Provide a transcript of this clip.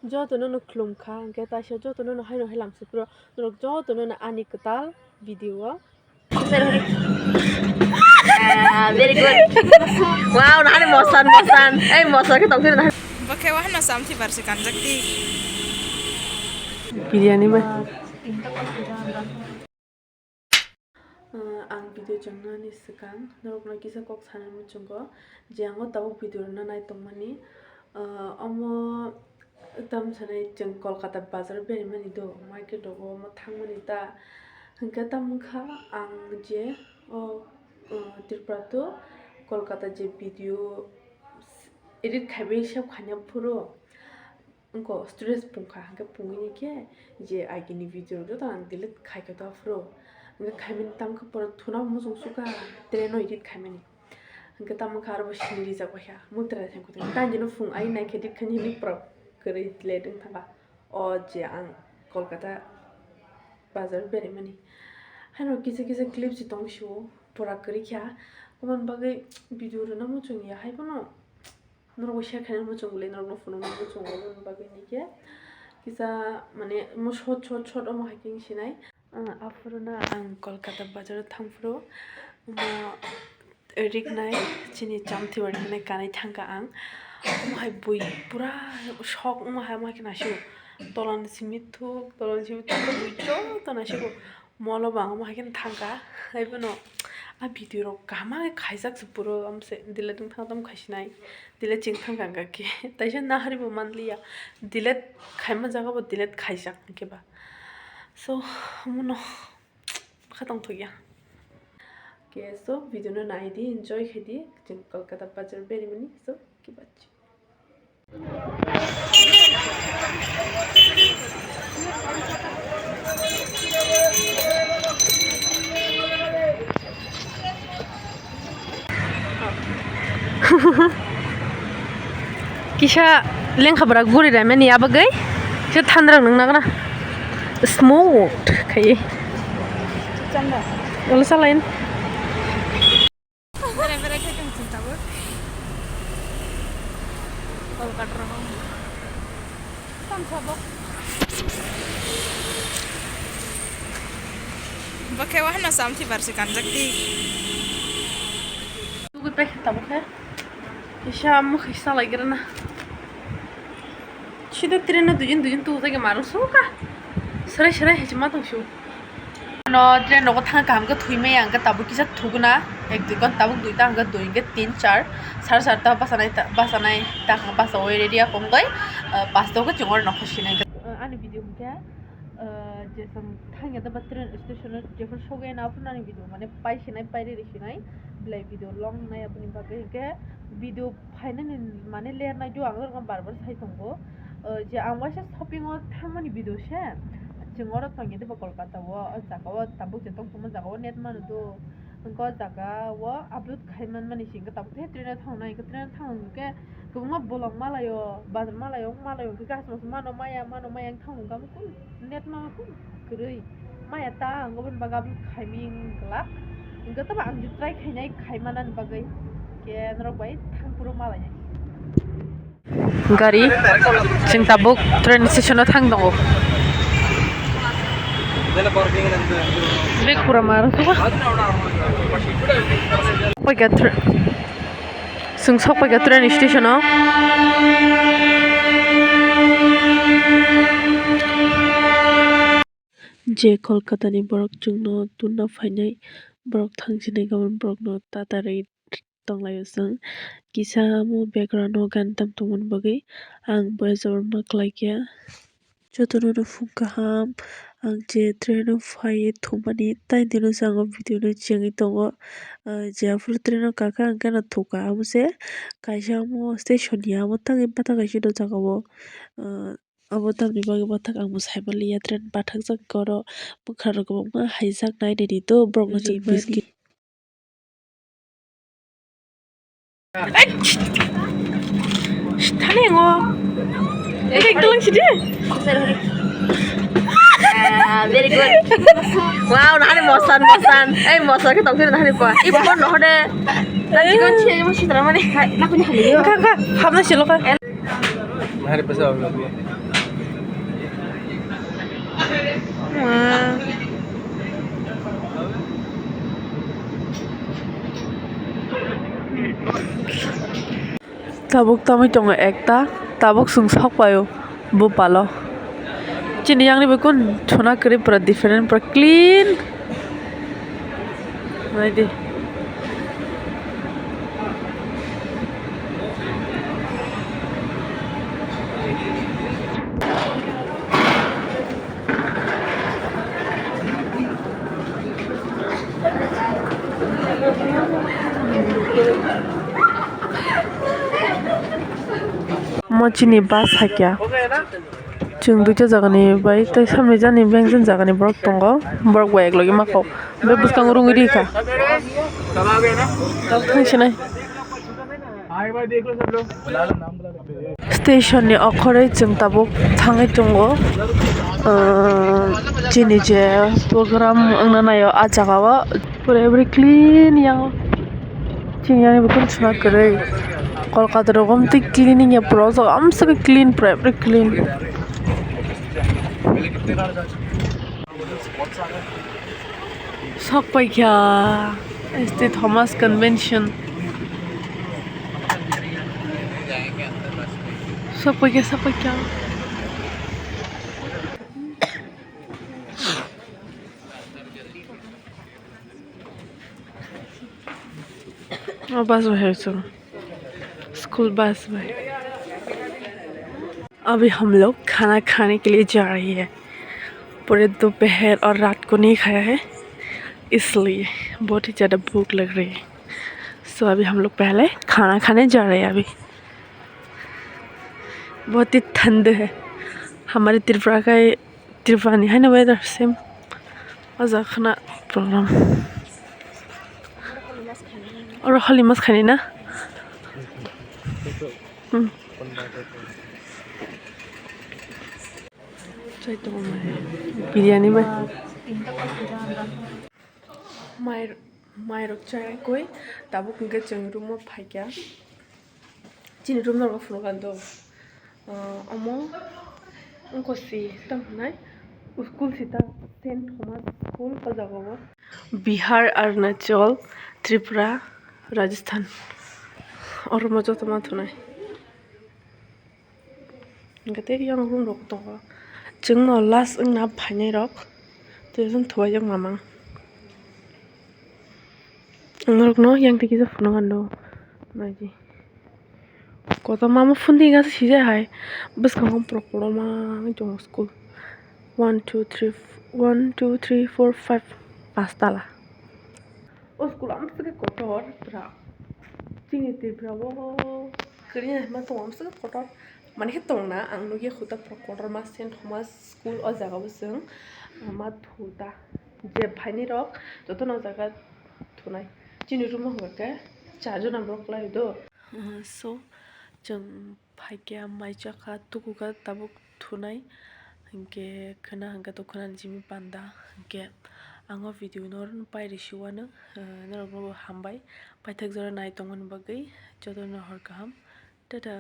যতনো no klumkha angke taisha যতনো no haino helamsi pro norok যতনো no ani katal video Very good. Wow, nahani mosan. Eh, mosan kita tunggu nahani. Pakai wahana samti versi kanjak di. biryani mah ang video jangna ni sekan norok na kisa kok sana muchungo jango tabuk video na nai tongmani omo tam sanai jeng Kolkata bazar beri mani do market do mo thangmani ta hingka tamkha ang je tirprato Kolkata je video edit khabe sab khanya puro unko stress pungkha hingka pungini ke je agini video do tan delete khai ka da puro hingka khaimin tamkha por thuna mo sungsuka treno edit khaimani hingka tamkha arbo shiri ja khya mutra thang ko tan jeno fung ai nai edit khani ni pro kare leding thanga o je ang Kolkata bazar beri mani hano kisa clips itong show pura kari kya kuman bagai video na mo chung ya hai bono noro share khanen mo chung le noro phone mo chung mo bagai ni kya kisa mane mo short mo hiking sinai afuruna ang Kolkata bazar thangfro mo rik nai chini chamthi wari nai kanai thangka ang mo hai bui pura shock mo hai ma kina shu tolan simithu ko bui cho to na shu molo bang mo hakin thangka hai bono a video ro kama khaijak puro amse dile tung thang tam khashinai dile ching thang ganga ke taisa na hari bo manliya dile khaima jaga bo dile khaijak ke ba so muno khatang thoya ke so video no nai di enjoy khedi jing Kolkata bazar beri mani so ki bachi kisah leng khabar guri ramai ni apa gay? Kisah thandrang nang nagna smooth kayak. Kalau salahin. Bere kita mungkin tahu. Kalau katrang. Tam sabok. Pakai wahana samti versi kanjak di. Tunggu pakai tabuk ya. Kisah mau kisah lagi rena. Sudah trena dujin tuh tadi kemarin suka. Serai cuma tuh sih. No tren no thang kam ka thui me ang ka tabu kisa thuguna ek du kon tabu duita ang ka doi ke 3 4 4 ta basanai ta ka basa oi redia kom gai pas to ka chungor no khoshinai ani video ke je sam thang ya da batren station je for shoge na apna ni video mane pai shinai pai re shinai blai video long nai apni bagai ke video final mane layer nai jo ang bar sai thongbo je ang wasa shopping o thamani video she jengor tangi de Kolkata wo jaga wo tabuk jetong tuman jaga wo net manu do engko jaga wo upload khaiman mani sing ka tabuk the train thangnai ka train thang ke kubma bolong malayo bazar malayo ke gas mas mano maya yang thang gam kun net ma kun kurui maya ta ngobon baga khaiming glak engko ta ang try khainai khaimanan bagai ke nrok bai thang puro malaya gari sing tabuk train station thang dongo Big pura marah suka. Sungsok pakai train station oh. Je Kolkata ni borok jungno tunna fainai borok thangsinai gaman borok no tatarai tonglai usang kisa mo background no gan tam tumun bagai ang boyazor maklai kya jotono no fungkaham ang je train no fai thumani tai dino sango video no chengi tongo je afur train no kaka ang kana thuka amse kaisa mo station ya mo tangi pata kaisi do jagao abo tamni bagi bathak ang musai ya train bathak jak koro bukhar ko ma haijak nai ni to brok no chi biski Tani ngo. Ek dalang sidi. Very good. Wow, nahani mosan. Eh, mosan kita tunggu nahani pa. Ibu no hode. Nanti kan sih masih terama nih. Aku nih kali. Kakak, hamna silo kan. hari pasal aku. Tabuk tamu chong ekta tabuk sung sak payo bu palo chini yang ni bekun thona kare pura different pura clean nai de Mochini bus hakya chung duja jagani bai tai samne jani bengjon jagani borok tongo borok bai eklogi mako be buskang rungi rika thangshinai station ni okhore chung tabuk thangai tongo chini je program angna nayo a jagao pura every clean yang chini yani bekun chuna kare Kolkata rogom ti cleaning ya pro so am sage clean prep clean sok pai kya este Thomas convention sok pai kya बस है so school bus में अभी हम लोग खाना खाने के लिए जा रही है पूरे दोपहर और रात को नहीं खाया है इसलिए बहुत ही ज़्यादा भूख लग रही है सो अभी हम लोग पहले खाना खाने जा रहे हैं अभी बहुत ही ठंड है हमारे त्रिपुरा का त्रिपुरा नहीं है ना वेदर सेम मजा खाना प्रोग्राम और खाली मस खाने ना बिरयानी में माइरक चाय कोई ताबुक इनके चंग रूम में फाइक्या चिनी रूम ना रफनो कांदो अमो उनको सी तम नाय स्कूल सीता सेंट थॉमस स्कूल का जगह बिहार अरुणाचल त्रिपुरा राजस्थान और मजा तो मत होना इनके yang रूम रख तो जों न लास्ट ना फाइनाय रक तो जों थवा जों मामा रक न yang tiki जो फुनो गंदो नाजी कोता मामा फुंदी गा सिजे हाय बस हम प्रॉपर मा जो स्कूल 1 2 3 1 2 3 4 5 पाँच ताला ओ स्कूल am सके कोटर प्रा चिनी त्रिपुरा वो करिया मा तो am सके कोटर माने तंगना आं नुगे खुदा प्रॉपर मा सेंट थॉमस स्कूल अ जागाबो जों मा थुदा जे फाइनि रक जतो न जागा थुनाय चिनि रूम होके चारजो नंबर क्लाय दो सो जों फाइके माइजाखा तुकुगा ताबुक थुनाय इनके खना हंगा तो खना जिमि पांदा इनके आंगो भिडियो नरन पाइरिसुवानो नरगो हामबाय पाइथक जरा नाय तंगन बगै जतो न हर गाहाम टाटा